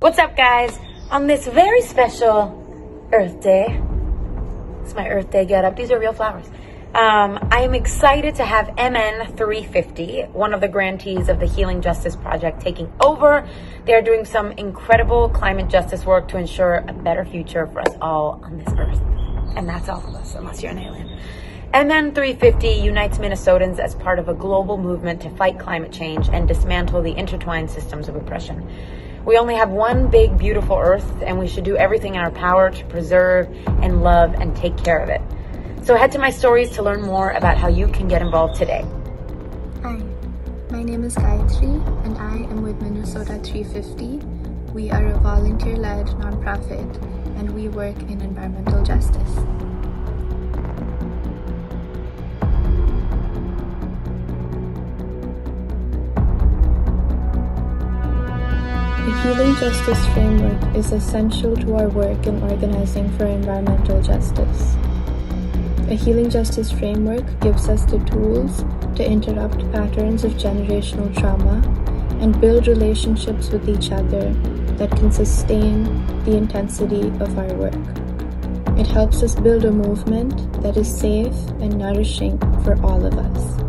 What's up, guys? On this very special Earth Day, it's my Earth Day getup. These are real flowers. I am excited to have MN 350, one of the grantees of the Healing Justice Project, taking over. They are doing some incredible climate justice work to ensure a better future for us all on this Earth. And that's all of us, unless you're an alien. MN 350 unites Minnesotans as part of a global movement to fight climate change and dismantle the intertwined systems of oppression. We only have one big, beautiful Earth, and we should do everything in our power to preserve and love and take care of it. So head to my stories to learn more about how you can get involved today. Hi, my name is Gayatri, and I am with Minnesota 350. We are a volunteer-led nonprofit, and we work in environmental justice. The Healing Justice Framework is essential to our work in organizing for environmental justice. A Healing Justice Framework gives us the tools to interrupt patterns of generational trauma and build relationships with each other that can sustain the intensity of our work. It helps us build a movement that is safe and nourishing for all of us.